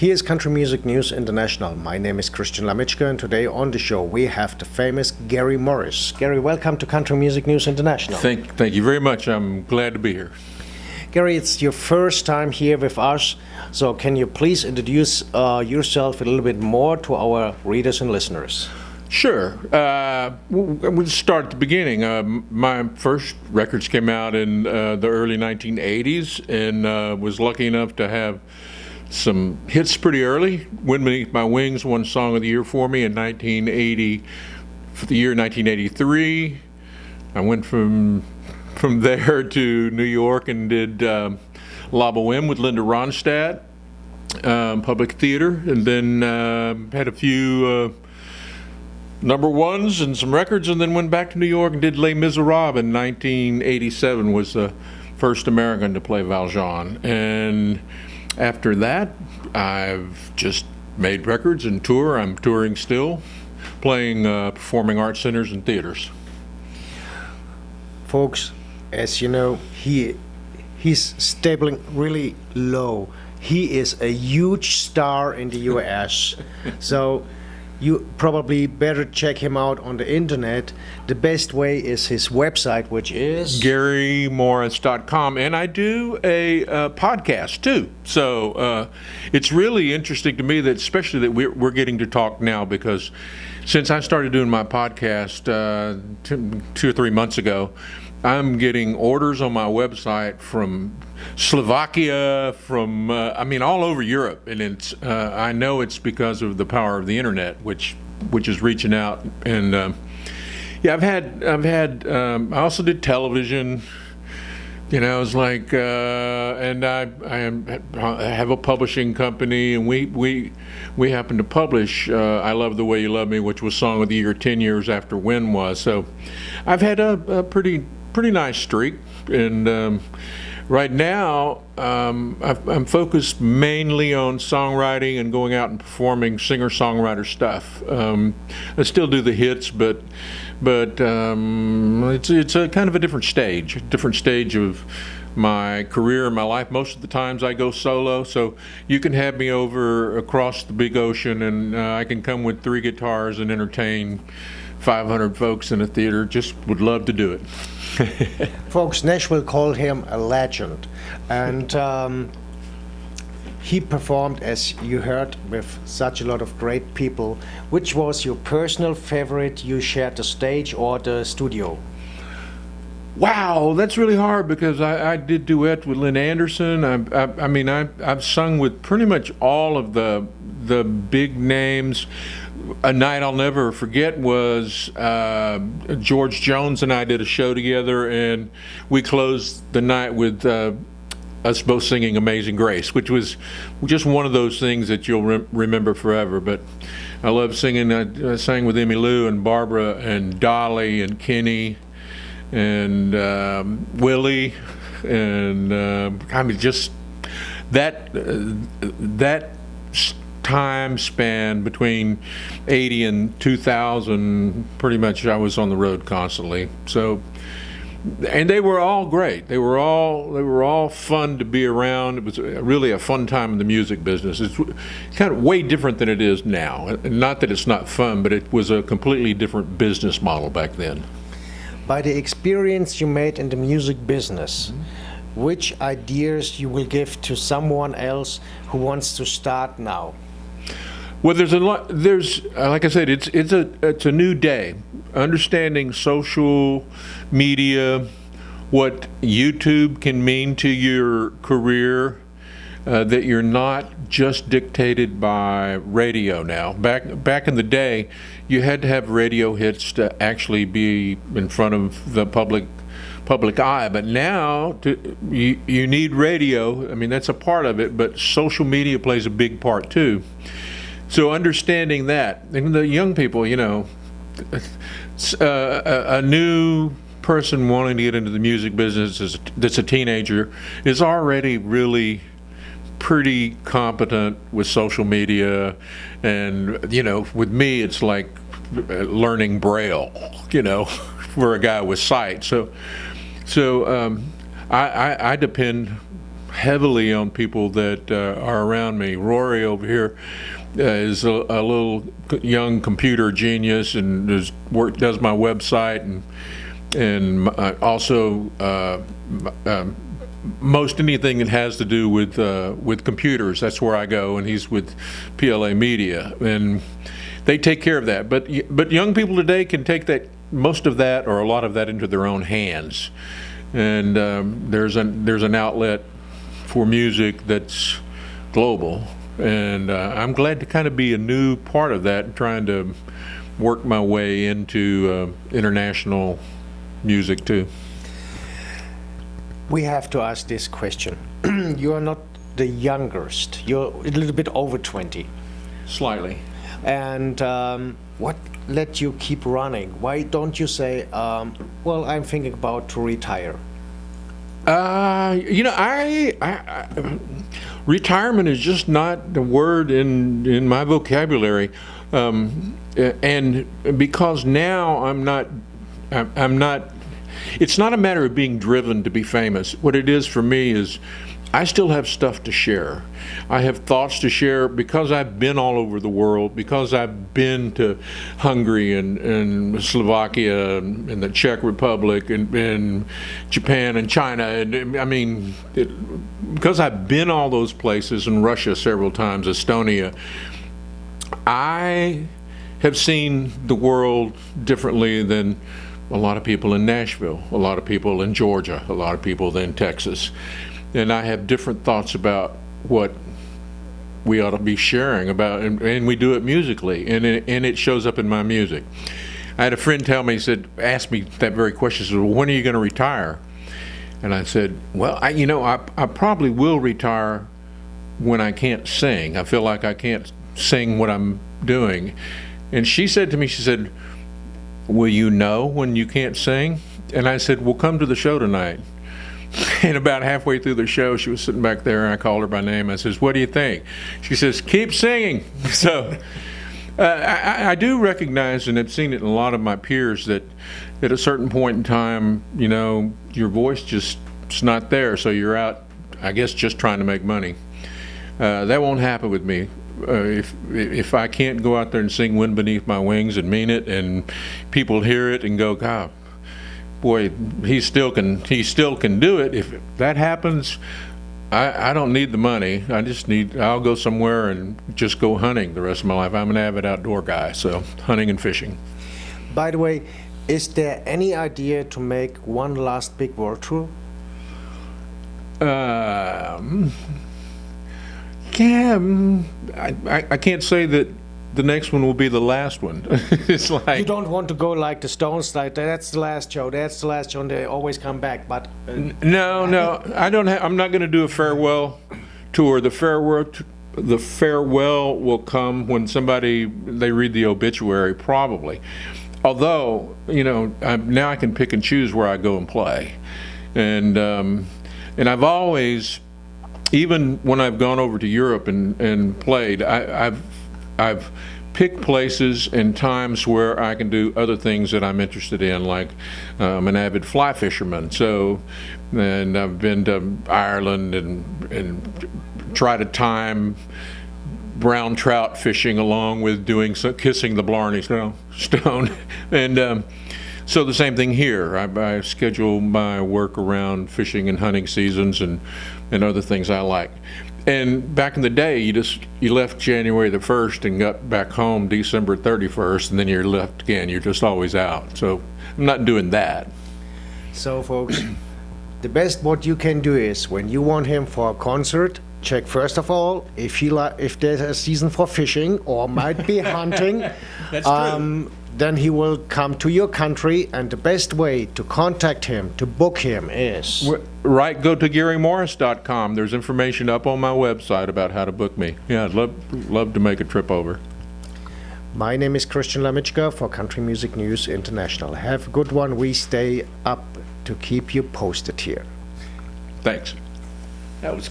Here's Country Music News International. My name is Lamitschka, and today on the show we have the famous Gary Morris. Gary, welcome to Country Music News International. Thank you very much. I'm glad to be here. Gary, it's your first time here with us, so can you please introduce yourself a little bit more to our readers and listeners? Sure. We'll start at the beginning. My first records came out in the early 1980s, and was lucky enough to have some hits pretty early. Wind Beneath My Wings won Song of the Year for me in 1980. For the year 1983, I went from there to New York and did La Boheme with Linda Ronstadt, Public Theater, and then had a few number ones and some records, and then went back to New York and did Les Miserables in 1987, was the first American to play Valjean. And after that, I've just made records and tour. I'm touring still, playing performing arts centers and theaters. Folks, as you know, he's stabiling really low. He is a huge star in the US. So you probably better check him out on the internet. The best way is his website, which is GaryMorris.com, and I do a podcast too. So it's really interesting to me that, especially that we're getting to talk now, because since I started doing my podcast 2 or 3 months ago, I'm getting orders on my website from Slovakia, from all over Europe, and it's I know it's because of the power of the internet, which is reaching out. And I've had I also did television. It's like and I have a publishing company, and we happen to publish I Love the Way You Love Me, which was Song of the Year 10 years after When was. So I've had a pretty nice streak, and right now I'm focused mainly on songwriting and going out and performing singer-songwriter stuff. I still do the hits, but it's a kind of a different stage of my career and my life. Most of the times I go solo, so you can have me over across the big ocean, and I can come with 3 guitars and entertain 500 folks in a theater. Just would love to do it. Folks, Nashville called him a legend, and he performed, as you heard, with such a lot of great people. Which was your personal favorite? You shared the stage or the studio? Wow, that's really hard, because I did duet with Lynn Anderson. I've sung with pretty much all of the big names. A night I'll never forget was George Jones and I did a show together, and we closed the night with us both singing Amazing Grace, which was just one of those things that you'll remember forever. But I love singing. I sang with Emmylou and Barbara and Dolly and Kenny and Willie, and just that time span between 80 and 2000, pretty much I was on the road constantly. So, and they were all great. They were all fun to be around. It was really a fun time in the music business. It's kind of way different than it is now. Not that it's not fun, but it was a completely different business model back then. By the experience you made in the music business, which ideas you will give to someone else who wants to start now? Well, there's a lot. There's, like I said, it's a new day. Understanding social media, what YouTube can mean to your career, that you're not just dictated by radio now. Back in the day, you had to have radio hits to actually be in front of the public eye, but now you need radio. I mean, that's a part of it, but social media plays a big part too. So understanding that, and the young people, a new person wanting to get into the music business that's a teenager is already really pretty competent with social media, and with me it's like learning Braille, for a guy with sight. So I depend heavily on people that are around me. Rory over here is a little young computer genius and does my website and also most anything that has to do with computers. That's where I go, and he's with PLA Media, and they take care of that. But young people today can take that, most of that or a lot of that, into their own hands, and there's an outlet for music that's global, and I'm glad to kind of be a new part of that, trying to work my way into international music too. We have to ask this question. You are not the youngest. You're a little bit over 20. Slightly. And what let you keep running? Why don't you say, well, I'm thinking about to retire? Retirement is just not the word in my vocabulary, and because now I'm not. It's not a matter of being driven to be famous. What it is for me is I still have stuff to share. I have thoughts to share because I've been all over the world, because I've been to Hungary and Slovakia and the Czech Republic and Japan and China. And I mean, because I've been all those places, and Russia several times, Estonia, I have seen the world differently than a lot of people in Nashville, a lot of people in Georgia, a lot of people in Texas. And I have different thoughts about what we ought to be sharing about, and we do it musically, and it shows up in my music. I had a friend tell me, asked me that very question, said, well, when are you going to retire? And I said, well, I probably will retire when I can't sing. I feel like I can't sing what I'm doing. And she said to me, she said, will you know when you can't sing? And I said, well, come to the show tonight. And about halfway through the show, she was sitting back there, and I called her by name. I says, what do you think? She says, keep singing. So I do recognize, and I've seen it in a lot of my peers, that at a certain point in time, your voice just is not there. So you're out, I guess, just trying to make money. That won't happen with me. If I can't go out there and sing Wind Beneath My Wings and mean it, and people hear it and go, God, boy, he still can do it. If that happens, I don't need the money. I'll go somewhere and just go hunting the rest of my life. I'm an avid outdoor guy, so hunting and fishing. By the way, is there any idea to make one last big world tour? Yeah, I can't say that the next one will be the last one. It's like, you don't want to go like the Stones, like that's the last show, and they always come back. But no, I don't. I'm not going to do a farewell tour. The farewell will come when they read the obituary, probably. Although now I can pick and choose where I go and play, and I've always. Even when I've gone over to Europe and played, I've picked places and times where I can do other things that I'm interested in, like I'm an avid fly fisherman, and I've been to Ireland and try to time brown trout fishing along with kissing the Blarney Stone, and so the same thing here. I schedule my work around fishing and hunting seasons and other things I like. And back in the day, you left January the 1st and got back home December 31st, and then you're left again. You're just always out. So I'm not doing that. So folks, the best what you can do is, when you want him for a concert, check first of all if there's a season for fishing or might be hunting. That's true. Then he will come to your country, and the best way to contact him, to book him, is... Right, go to GaryMorris.com. There's information up on my website about how to book me. Yeah, I'd love to make a trip over. My name is Christian Lamitschka for Country Music News International. Have a good one. We stay up to keep you posted here. Thanks. That was cool.